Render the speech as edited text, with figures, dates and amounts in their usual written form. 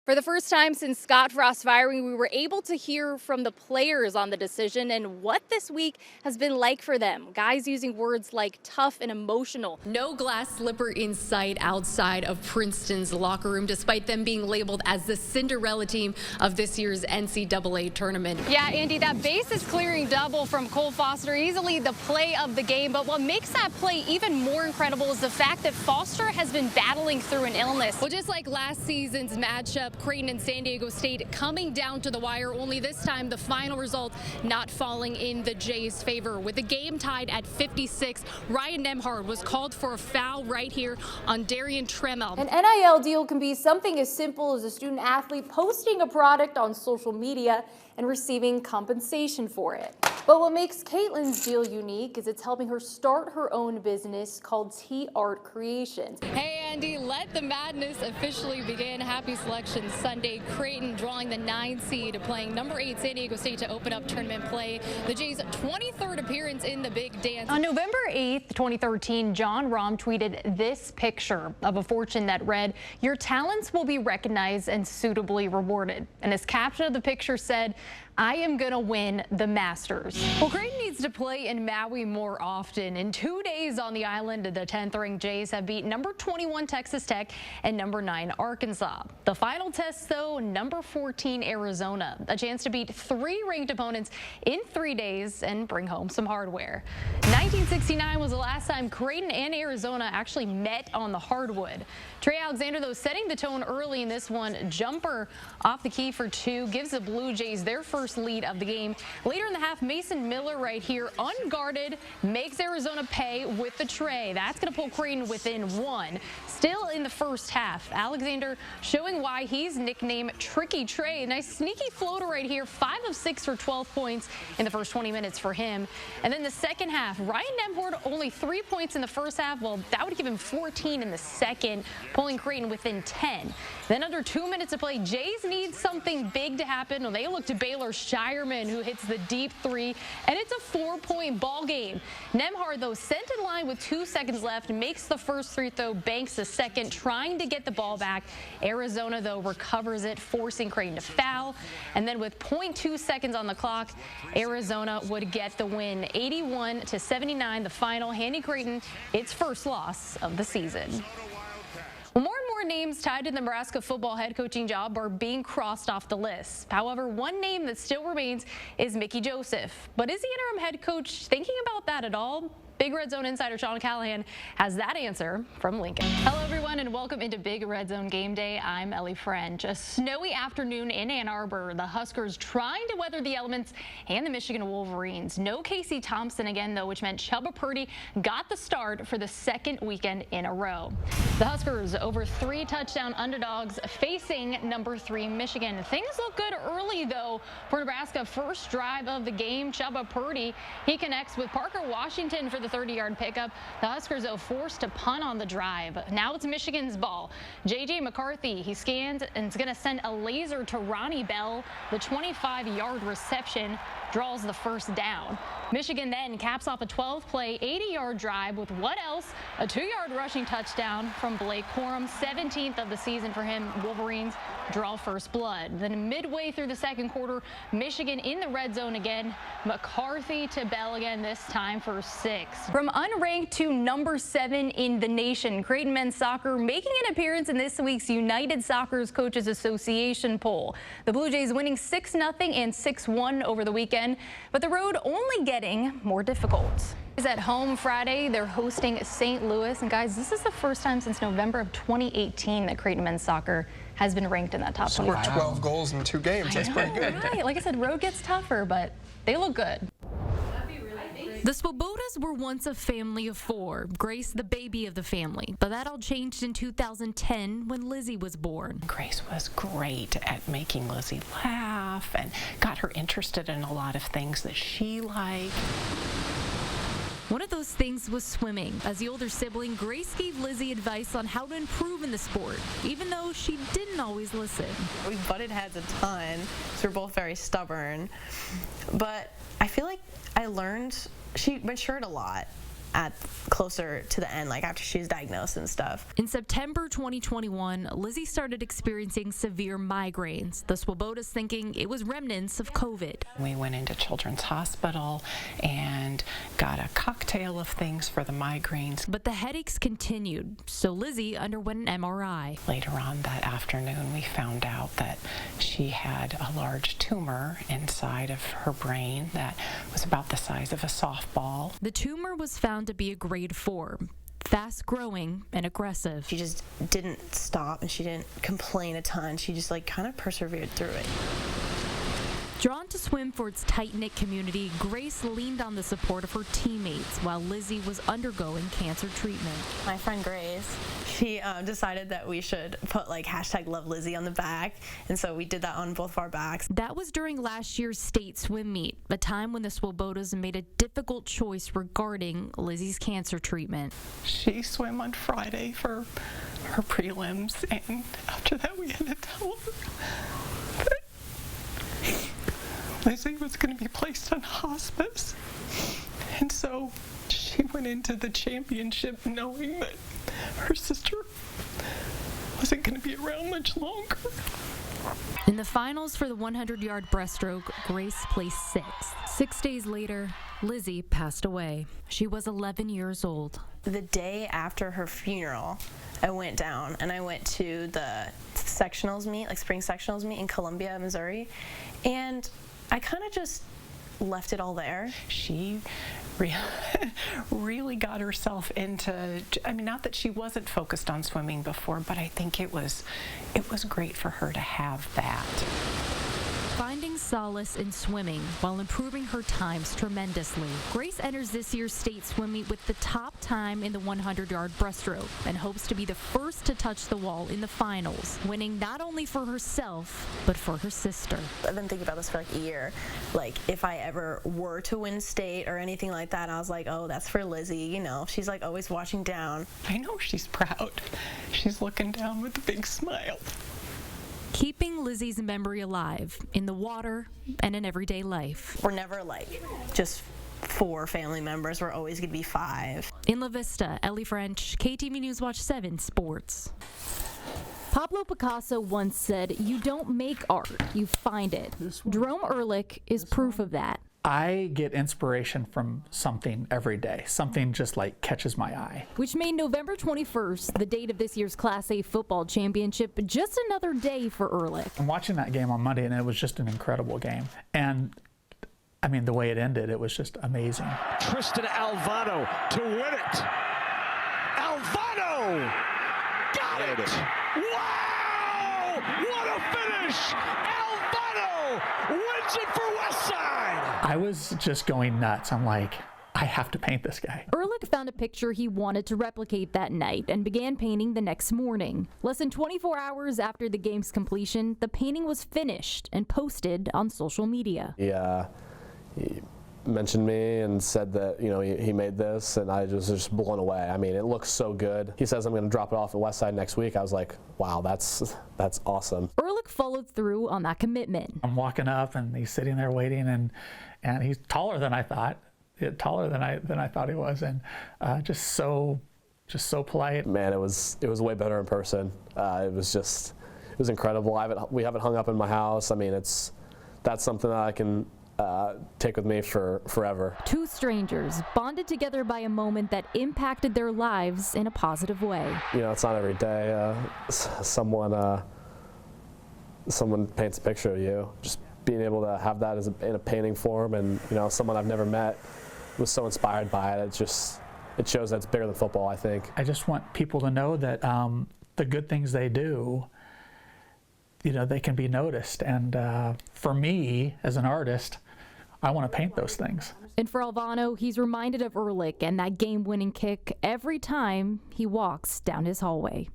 For the first time since Scott Frost firing, we were able to hear from the players on the decision and what this week has been like for them. Guys using words like tough and emotional. No glass slipper in sight outside of Princeton's locker room, despite them being labeled as the Cinderella team of this year's NCAA tournament. Yeah, Andy, that bases clearing double from Cole Foster, easily the play of the game. But what makes that play even more incredible is the fact that Foster has been battling through an illness. Well, just like last season's matchup, Creighton and San Diego State coming down to the wire, only this time the final result not falling in the Jays' favor. With the game tied at 56, Ryan Nembhard was called for a foul right here on Darian Tremmell. An NIL deal can be something as simple as a student athlete posting a product on social media and receiving compensation for it. But what makes Caitlin's deal unique is it's helping her start her own business called T Art Creations. Hey Andy, let the madness officially begin. Happy selection Sunday. Creighton drawing the 9 seed, playing number 8 San Diego State to open up tournament play. The Jays' 23rd appearance in the big dance. On November 8th, 2013, John Rahm tweeted this picture of a fortune that read, "Your talents will be recognized and suitably rewarded." And his caption of the picture said, "I am gonna win the Masters." Well, Creighton needs to play in Maui more often. In 2 days on the island, the 10th-ranked Jays have beat number 21 Texas Tech and number 9 Arkansas. The final test, though, number 14 Arizona. A chance to beat 3 ranked opponents in 3 days and bring home some hardware. 1969 was the last time Creighton and Arizona actually met on the hardwood. Trey Alexander, though, setting the tone early in this one. Jumper off the key for 2 gives the Blue Jays their first lead of the game. Later in the half, Mason Miller right here, unguarded, makes Arizona pay with the tray. That's going to pull Creighton within 1. Still in the first half, Alexander showing why he's nicknamed Tricky Trey. Nice sneaky floater right here, 5 of 6 for 12 points in the first 20 minutes for him. And then the second half, Ryan Nembhard only 3 points in the first half. Well, that would give him 14 in the second, pulling Creighton within 10. Then under 2 minutes to play, Jays need something big to happen. Well, they look to Baylor Shireman, who hits the deep 3, and it's a 4-point ball game. Nembhard, though, sent in line with 2 seconds left, makes the first free throw, banks the second, trying to get the ball back. Arizona, though, recovers it, forcing Creighton to foul. And then with 0.2 seconds on the clock, Arizona would get the win, 81-79, the final, handing Creighton its first loss of the season. Well, more and more names tied to the Nebraska football head coaching job are being crossed off the list. However, one name that still remains is Mickey Joseph. But is the interim head coach thinking about that at all? Big Red Zone insider Sean Callahan has that answer from Lincoln. Hello, everyone, and welcome into Big Red Zone Game Day. I'm Ellie French. A snowy afternoon in Ann Arbor. The Huskers trying to weather the elements and the Michigan Wolverines. No Casey Thompson again, though, which meant Chubba Purdy got the start for the second weekend in a row. The Huskers over 3 touchdown underdogs facing number 3 Michigan. Things look good early, though, for Nebraska. First drive of the game, Chubba Purdy, he connects with Parker Washington for the 30-yard pickup. The Huskers, though, forced to punt on the drive. Now it's Michigan's ball. J.J. McCarthy, he scans and is going to send a laser to Ronnie Bell. The 25-yard reception draws the first down. Michigan then caps off a 12-play, 80-yard drive with what else? A 2-yard rushing touchdown from Blake Corum, 17th of the season for him. Wolverines draw first blood. Then midway through the second quarter, Michigan in the red zone again. McCarthy to Bell again, this time for 6. From unranked to number 7 in the nation, Creighton men's soccer making an appearance in this week's United Soccer's Coaches Association poll. The Blue Jays winning 6-0 and 6-1 over the weekend, but the road only getting more difficult. At home Friday, they're hosting St. Louis, and guys, this is the first time since November of 2018 that Creighton men's soccer has been ranked in that top 25. Scored 12 goals in 2 games. That's pretty good. Right. Like I said, road gets tougher, but they look good. The Swobodas were once a family of 4, Grace the baby of the family, but that all changed in 2010 when Lizzie was born. Grace was great at making Lizzie laugh and got her interested in a lot of things that she liked. One of those things was swimming. As the older sibling, Grace gave Lizzie advice on how to improve in the sport, even though she didn't always listen. We butted heads a ton, so we're both very stubborn. But I feel like I learned, she matured a lot at closer to the end, like after she was diagnosed and stuff. In September 2021, Lizzie started experiencing severe migraines, the Swobodas thinking it was remnants of COVID. We went into Children's Hospital and got a cocktail of things for the migraines. But the headaches continued, so Lizzie underwent an MRI. Later on that afternoon, we found out that she had a large tumor inside of her brain that was about the size of a softball. The tumor was found to be a grade 4, fast growing and aggressive. She just didn't stop and she didn't complain a ton. She just like kind of persevered through it. Drawn to swim for its tight-knit community, Grace leaned on the support of her teammates while Lizzie was undergoing cancer treatment. My friend Grace, she decided that we should put like #LoveLizzie on the back, and so we did that on both of our backs. That was during last year's state swim meet, a time when the Swobodas made a difficult choice regarding Lizzie's cancer treatment. She swam on Friday for her prelims, and after that we had to tell her that Lizzie was going to be placed on hospice. And so she went into the championship knowing that her sister wasn't going to be around much longer. In the finals for the 100-yard breaststroke, Grace placed 6th. 6 days later, Lizzie passed away. She was 11 years old. The day after her funeral, I went down and I went to the sectionals meet, like spring sectionals meet in Columbia, Missouri, and I kind of just left it all there. She really got herself into, I mean, not that she wasn't focused on swimming before, but I think it was great for her to have that. Finding solace in swimming while improving her times tremendously, Grace enters this year's state swim meet with the top time in the 100-yard breaststroke and hopes to be the first to touch the wall in the finals, winning not only for herself, but for her sister. I've been thinking about this for like a year. Like, if I ever were to win state or anything like that, I was like, oh, that's for Lizzie, you know. She's like always watching down. I know she's proud. She's looking down with a big smile. Keeping Lizzie's memory alive in the water and in everyday life. We're never like just 4 family members. We're always going to be 5. In La Vista, Ellie French, KTV News Watch 7 Sports. Pablo Picasso once said, "You don't make art, you find it." Jerome Ehrlich is proof of that. I get inspiration from something every day. Something just like catches my eye. Which made November 21st, the date of this year's Class A football championship, just another day for Ehrlich. I'm watching that game on Monday, and it was just an incredible game. And I mean, the way it ended, it was just amazing. Tristan Alvano to win it. Alvano got it. Wow! What a finish! Alvano wins it for Westside. I was just going nuts. I'm like, I have to paint this guy. Ehrlich found a picture he wanted to replicate that night and began painting the next morning. Less than 24 hours after the game's completion, the painting was finished and posted on social media. He mentioned me and said that, you know, he made this, and I was just blown away. I mean, it looks so good. He says I'm going to drop it off at Westside next week. I was like, wow, that's awesome. Ehrlich followed through on that commitment. I'm walking up, and he's sitting there waiting, and he's taller than I thought. Taller than I thought he was, and just so polite. Man, it was way better in person. It was incredible. We have it hung up in my house. I mean, that's something that I can take with me for forever. 2 strangers bonded together by a moment that impacted their lives in a positive way. You know, it's not every day someone paints a picture of you. Just being able to have that in a painting form, and you know, someone I've never met was so inspired by it. It shows that it's bigger than football, I think. I just want people to know that the good things they do, you know, they can be noticed. And for me, as an artist, I want to paint those things. And for Alvano, he's reminded of Ehrlich and that game-winning kick every time he walks down his hallway.